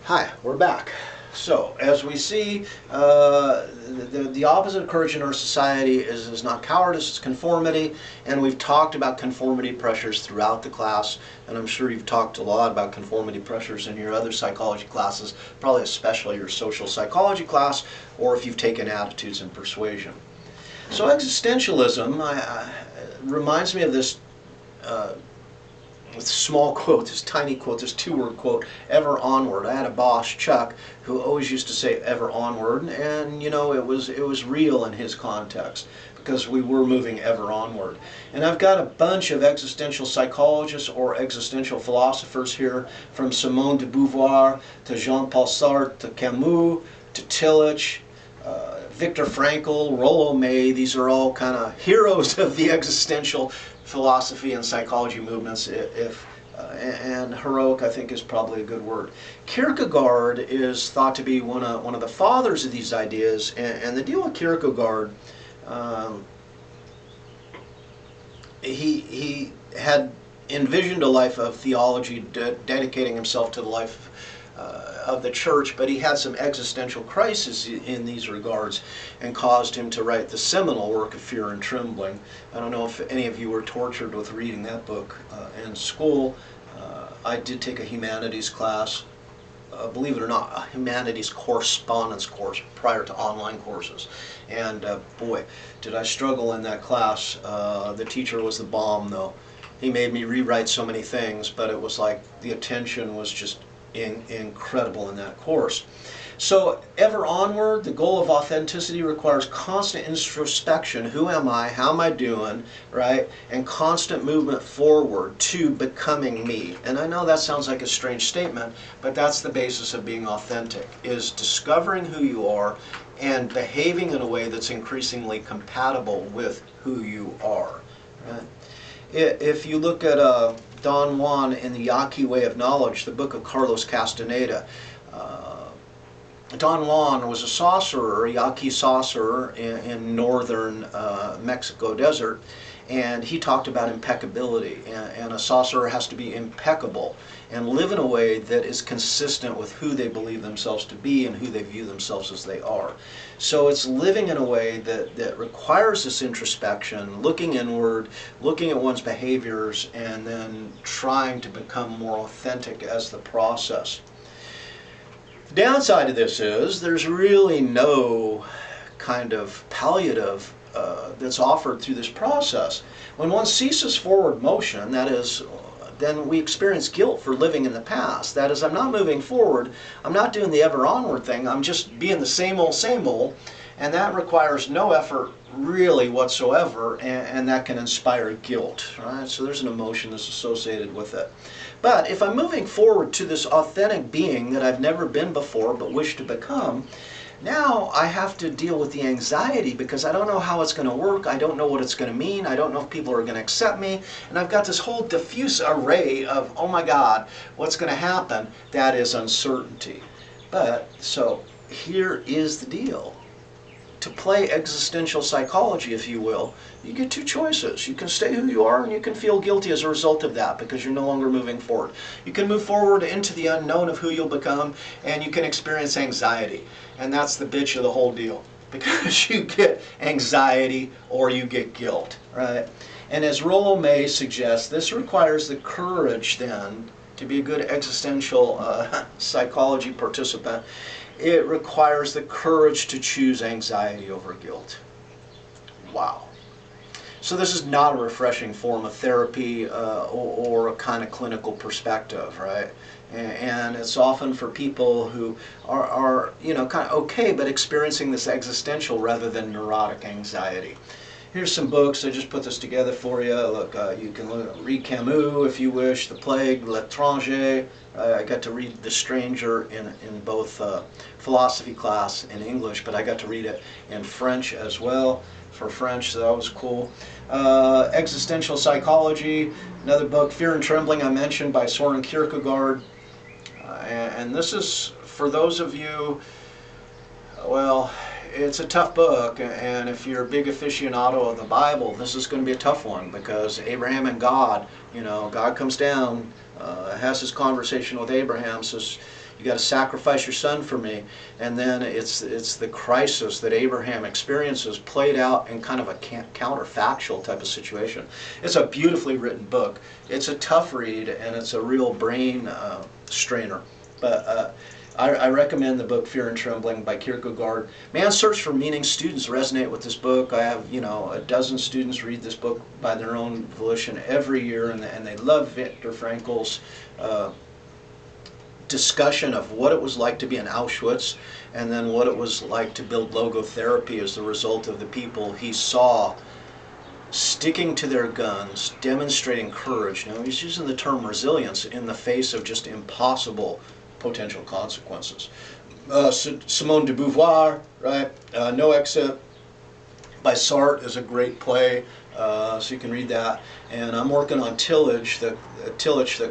Hi, we're back. So, as we see, the opposite of courage in our society is not cowardice, it's conformity, and we've talked about conformity pressures throughout the class, and I'm sure you've talked a lot about conformity pressures in your other psychology classes, probably especially your social psychology class, or if you've taken attitudes and persuasion. So existentialism reminds me of this with small quote, this tiny quote, this two-word quote, ever onward. I had a boss, Chuck, who always used to say ever onward, and you know, it was real in his context because we were moving ever onward. And I've got a bunch of existential psychologists or existential philosophers here, from Simone de Beauvoir to Jean-Paul Sartre to Camus to Tillich, Viktor Frankl, Rollo May. These are all kind of heroes of the existential philosophy and psychology movements, and heroic, I think, is probably a good word. Kierkegaard is thought to be one of the fathers of these ideas, and the deal with Kierkegaard, he had envisioned a life of theology, dedicating himself to the life of the church, but he had some existential crisis in these regards and caused him to write the seminal work of Fear and Trembling. I don't know if any of you were tortured with reading that book in school. I did take a humanities class, believe it or not, a humanities correspondence course prior to online courses. And boy, did I struggle in that class. The teacher was the bomb, though. He made me rewrite so many things, but it was like the attention was just incredible in that course. So ever onward, the goal of authenticity requires constant introspection. Who am I? How am I doing? Right? And constant movement forward to becoming me. And I know that sounds like a strange statement, but that's the basis of being authentic, is discovering who you are and behaving in a way that's increasingly compatible with who you are. Right? If you look at Don Juan in the Yaqui Way of Knowledge, the book of Carlos Castaneda, Don Juan was a sorcerer, a Yaqui sorcerer in northern Mexico desert, and he talked about impeccability, and a sorcerer has to be impeccable and live in a way that is consistent with who they believe themselves to be and who they view themselves as they are. So it's living in a way that requires this introspection, looking inward, looking at one's behaviors, and then trying to become more authentic as the process. The downside of this is there's really no kind of palliative that's offered through this process. When one ceases forward motion, that is, then we experience guilt for living in the past. That is, I'm not moving forward, I'm not doing the ever onward thing, I'm just being the same old, and that requires no effort really whatsoever, and that can inspire guilt, right? So there's an emotion that's associated with it. But if I'm moving forward to this authentic being that I've never been before but wish to become, now I have to deal with the anxiety because I don't know how it's going to work, I don't know what it's going to mean, I don't know if people are going to accept me, and I've got this whole diffuse array of, oh my God, what's going to happen? That is uncertainty. But, so, here is the deal. To play existential psychology, if you will, you get two choices. You can stay who you are, and you can feel guilty as a result of that because you're no longer moving forward. You can move forward into the unknown of who you'll become, and you can experience anxiety. And that's the bitch of the whole deal, because you get anxiety or you get guilt, right? And as Rollo May suggests, this requires the courage then to be a good existential psychology participant. It requires the courage to choose anxiety over guilt. Wow. So this is not a refreshing form of therapy or a kind of clinical perspective, right? And it's often for people who are you know, kind of okay, but experiencing this existential rather than neurotic anxiety. Here's some books. I just put this together for you. Look, you can read Camus if you wish, The Plague, L'Étranger. I got to read The Stranger in both philosophy class and English, but I got to read it in French as well, for French, so that was cool. Existential Psychology, another book, Fear and Trembling, I mentioned, by Soren Kierkegaard. And this is, for those of you, well, it's a tough book, and if you're a big aficionado of the Bible, this is going to be a tough one, because Abraham and God, you know, God comes down, has his conversation with Abraham, says, You got to sacrifice your son for me. And then it's the crisis that Abraham experiences played out in kind of a counterfactual type of situation. It's a beautifully written book. It's a tough read, and it's a real brain strainer. But I recommend the book Fear and Trembling by Kierkegaard. Man's Search for Meaning. Students resonate with this book. I have, a dozen students read this book by their own volition every year, and they love Viktor Frankl's discussion of what it was like to be in Auschwitz, and then what it was like to build logotherapy as the result of the people he saw sticking to their guns, demonstrating courage. Now, he's using the term resilience in the face of just impossible potential consequences. Simone de Beauvoir, right? No Exit by Sartre is a great play, so you can read that. And I'm working on Tillage, the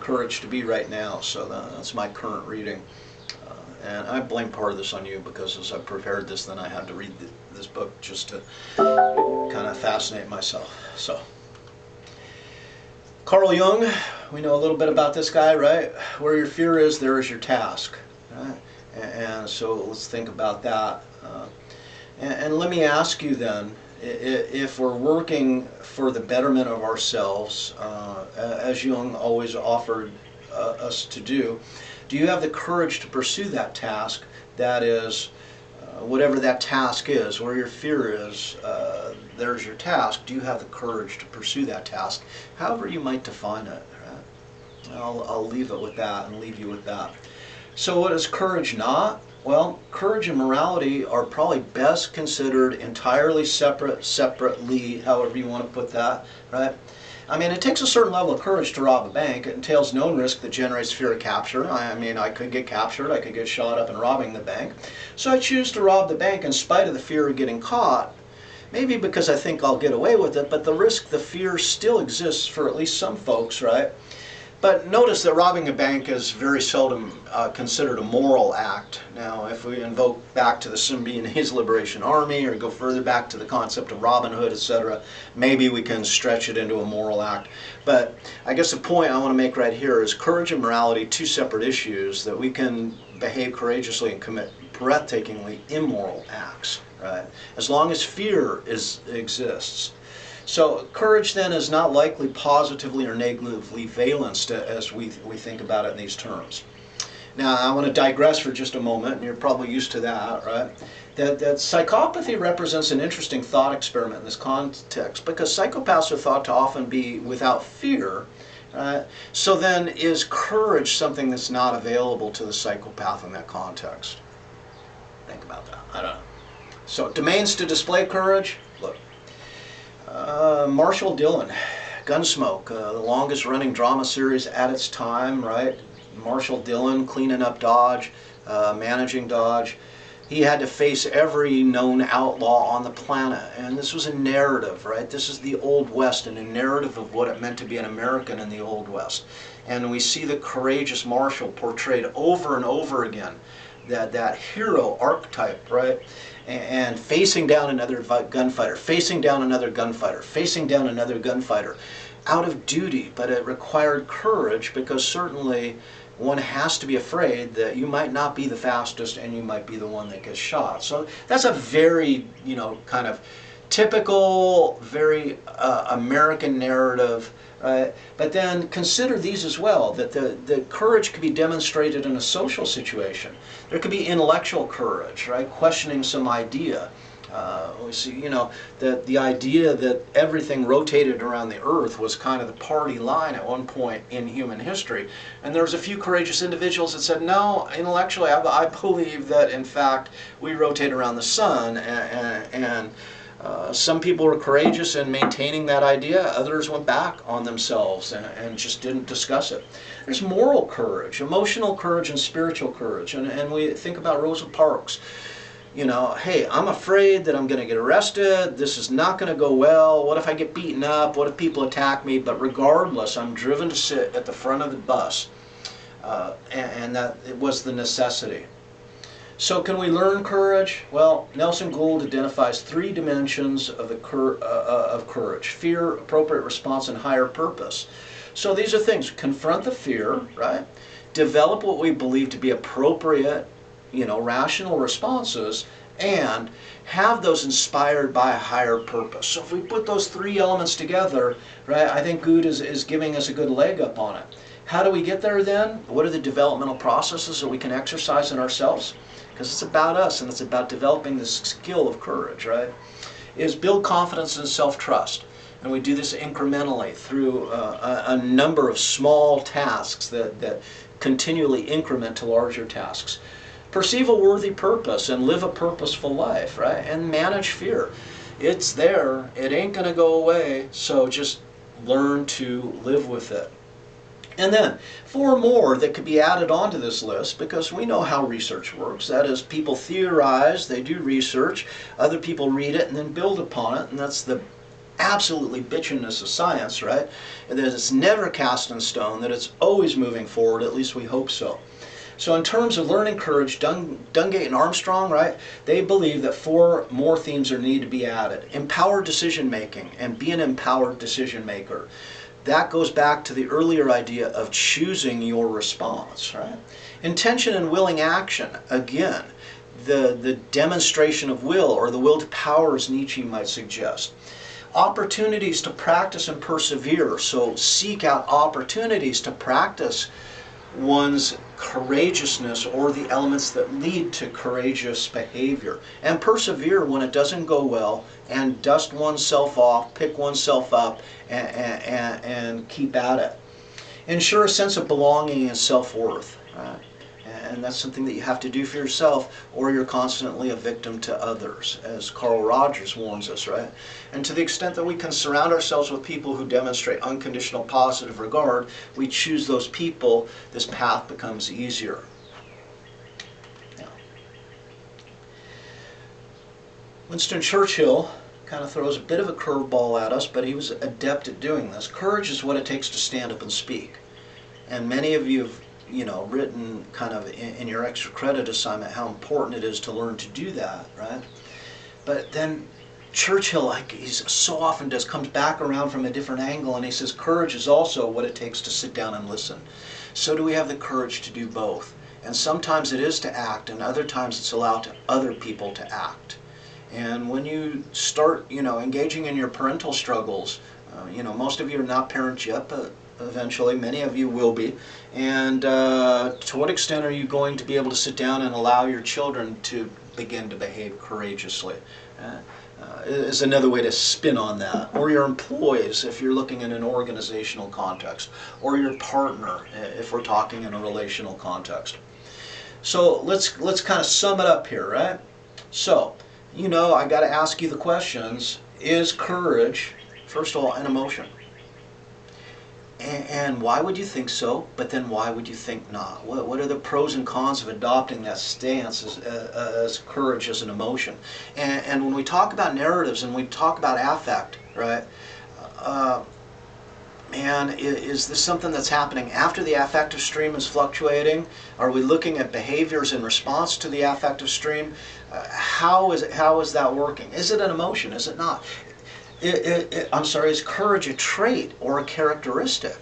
Courage to Be right now, so that's my current reading. And I blame part of this on you, because as I prepared this, then I had to read this book just to kind of fascinate myself. So, Carl Jung, we know a little bit about this guy, right? Where your fear is, there is your task. Right? And so let's think about that. And let me ask you then, if we're working for the betterment of ourselves, as Jung always offered us to do you have the courage to pursue that task? That is, whatever that task is, where your fear is, there's your task. Do you have the courage to pursue that task, however you might define it? Right? I'll leave it with that and leave you with that. So what is courage not? Well, courage and morality are probably best considered entirely separately, however you want to put that, right? I mean, it takes a certain level of courage to rob a bank. It entails known risk that generates fear of capture. I mean, I could get captured, I could get shot up in robbing the bank. So I choose to rob the bank in spite of the fear of getting caught. Maybe because I think I'll get away with it, but the risk, the fear still exists for at least some folks, right? But notice that robbing a bank is very seldom considered a moral act. Now, if we invoke back to the Symbionese Liberation Army, or go further back to the concept of Robin Hood, etc., maybe we can stretch it into a moral act. But I guess the point I want to make right here is courage and morality, two separate issues, that we can behave courageously and commit breathtakingly immoral acts, right? As long as fear exists. So courage then is not likely positively or negatively valenced as we think about it in these terms. Now I want to digress for just a moment, and you're probably used to that, right? That psychopathy represents an interesting thought experiment in this context, because psychopaths are thought to often be without fear. Right? So then, is courage something that's not available to the psychopath in that context? Think about that. I don't know. So domains to display courage. Look. Marshall Dillon, Gunsmoke, the longest running drama series at its time, right? Marshall Dillon cleaning up Dodge, managing Dodge. He had to face every known outlaw on the planet, and this was a narrative, right? This is the Old West, and a narrative of what it meant to be an American in the Old West. And we see the courageous Marshall portrayed over and over again, that hero archetype, right? And facing down another gunfighter, facing down another gunfighter, facing down another gunfighter, out of duty. But it required courage, because certainly one has to be afraid that you might not be the fastest and you might be the one that gets shot. So that's a very, kind of typical, very American narrative. But then consider these as well, that the courage could be demonstrated in a social situation. There could be intellectual courage, right? Questioning some idea. We see, that the idea that everything rotated around the earth was kind of the party line at one point in human history. And there was a few courageous individuals that said, no, intellectually, I believe that, in fact, we rotate around the sun, and some people were courageous in maintaining that idea. Others went back on themselves and just didn't discuss it. There's moral courage, emotional courage, and spiritual courage. And we think about Rosa Parks. Hey, I'm afraid that I'm going to get arrested. This is not going to go well. What if I get beaten up? What if people attack me? But regardless, I'm driven to sit at the front of the bus. And that it was the necessity. So can we learn courage? Well, Nelson Gould identifies three dimensions of courage: fear, appropriate response, and higher purpose. So these are things: confront the fear, right? develop what we believe to be appropriate, rational responses, and have those inspired by a higher purpose. So if we put those three elements together, right, I think good is giving us a good leg up on it. How do we get there then? What are the developmental processes that we can exercise in ourselves? Because it's about us, and it's about developing the skill of courage, right? Is build confidence and self-trust. And we do this incrementally through a number of small tasks that continually increment to larger tasks. Perceive a worthy purpose and live a purposeful life, right? And manage fear. It's there. It ain't going to go away. So just learn to live with it. And then 4 more that could be added onto this list, because we know how research works. That is, people theorize, they do research, other people read it and then build upon it. And that's the absolutely bitchiness of science, right? That it's never cast in stone, that it's always moving forward, at least we hope so. So in terms of learning courage, Dungate and Armstrong, right, they believe that 4 more themes are needed to be added. Empowered decision making, and be an empowered decision maker. That goes back to the earlier idea of choosing your response, right? Intention and willing action, again, the demonstration of will, or the will to power, as Nietzsche might suggest. Opportunities to practice and persevere, so seek out opportunities to practice one's courageousness, or the elements that lead to courageous behavior, and persevere when it doesn't go well, and dust oneself off, pick oneself up, and keep at it. Ensure a sense of belonging and self-worth, right? And that's something that you have to do for yourself, or you're constantly a victim to others, as Carl Rogers warns us, right? And to the extent that we can surround ourselves with people who demonstrate unconditional positive regard, we choose those people, this path becomes easier. Yeah. Winston Churchill kind of throws a bit of a curveball at us, but he was adept at doing this. Courage is what it takes to stand up and speak. And many of you have written kind of in your extra credit assignment how important it is to learn to do that, right? But then Churchill, like he so often does, comes back around from a different angle, and he says courage is also what it takes to sit down and listen. So do we have the courage to do both? And sometimes it is to act, and other times it's allowed other people to act. And when you start, engaging in your parental struggles, most of you are not parents yet, but eventually many of you will be. And to what extent are you going to be able to sit down and allow your children to begin to behave courageously? Is another way to spin on that. Or your employees, if you're looking in an organizational context. Or your partner, if we're talking in a relational context. So let's kind of sum it up here, right? So, I got to ask you the questions. Is courage, first of all, an emotion? And why would you think so? But then why would you think not? What are the pros and cons of adopting that stance as courage as an emotion? And when we talk about narratives and we talk about affect, right? Is this something that's happening after the affective stream is fluctuating? Are we looking at behaviors in response to the affective stream? How is that working? Is it an emotion? Is it not? Is courage a trait or a characteristic?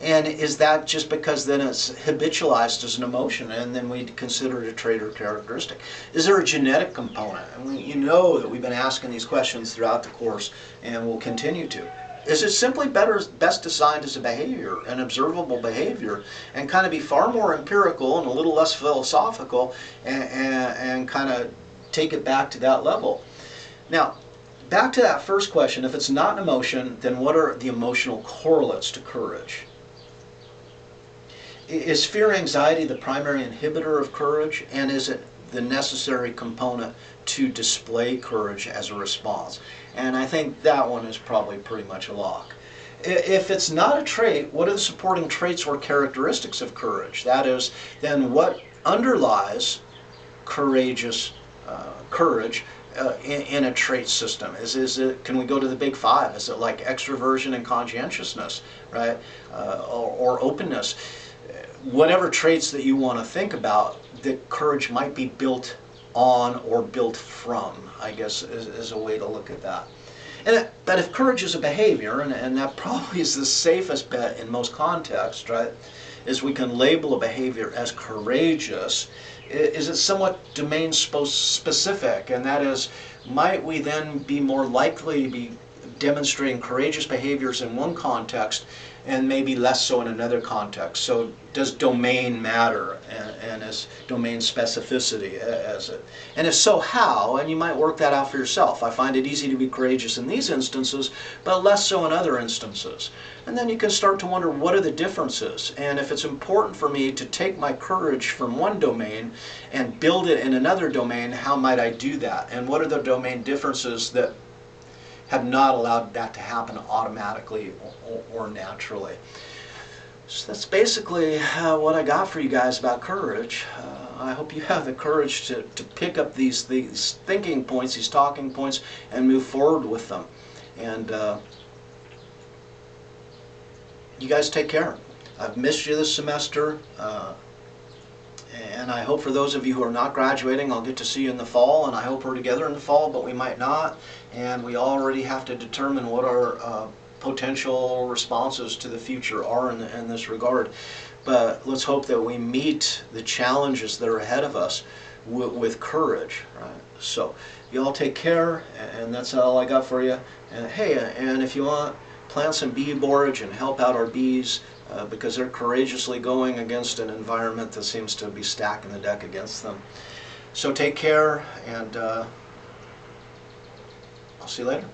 And is that just because then it's habitualized as an emotion and then we consider it a trait or characteristic? Is there a genetic component? And you know that we've been asking these questions throughout the course and will continue to. Is it simply best designed as a behavior, an observable behavior, and kind of be far more empirical and a little less philosophical and kind of take it back to that level? Now, back to that first question, if it's not an emotion, then what are the emotional correlates to courage? Is fear, anxiety the primary inhibitor of courage, and is it the necessary component to display courage as a response? And I think that one is probably pretty much a lock. If it's not a trait, what are the supporting traits or characteristics of courage? That is, then what underlies courage in a trait system? Can we go to the big 5? Is it like extroversion and conscientiousness, right? Or openness? Whatever traits that you want to think about, that courage might be built on or built from, I guess is a way to look at that. But if courage is a behavior, and that probably is the safest bet in most contexts, right? is we can label a behavior as courageous is it's somewhat domain specific, and that is, might we then be more likely to be demonstrating courageous behaviors in one context and maybe less so in another context? So does domain matter, and is domain specificity as it? And if so, how? And you might work that out for yourself. I find it easy to be courageous in these instances, but less so in other instances. And then you can start to wonder, what are the differences? And if it's important for me to take my courage from one domain and build it in another domain, how might I do that? And what are the domain differences that have not allowed that to happen automatically or naturally? So that's basically what I got for you guys about courage. I hope you have the courage to pick up these thinking points, these talking points, and move forward with them. And you guys take care. I've missed you this semester. And I hope for those of you who are not graduating, I'll get to see you in the fall, and I hope we're together in the fall, but we might not. And we already have to determine what our potential responses to the future are in this regard. But let's hope that we meet the challenges that are ahead of us with courage. Right? So you all take care, and that's all I got for you. And hey, and if you want, plant some bee borage and help out our bees, because they're courageously going against an environment that seems to be stacking the deck against them. So take care, and I'll see you later.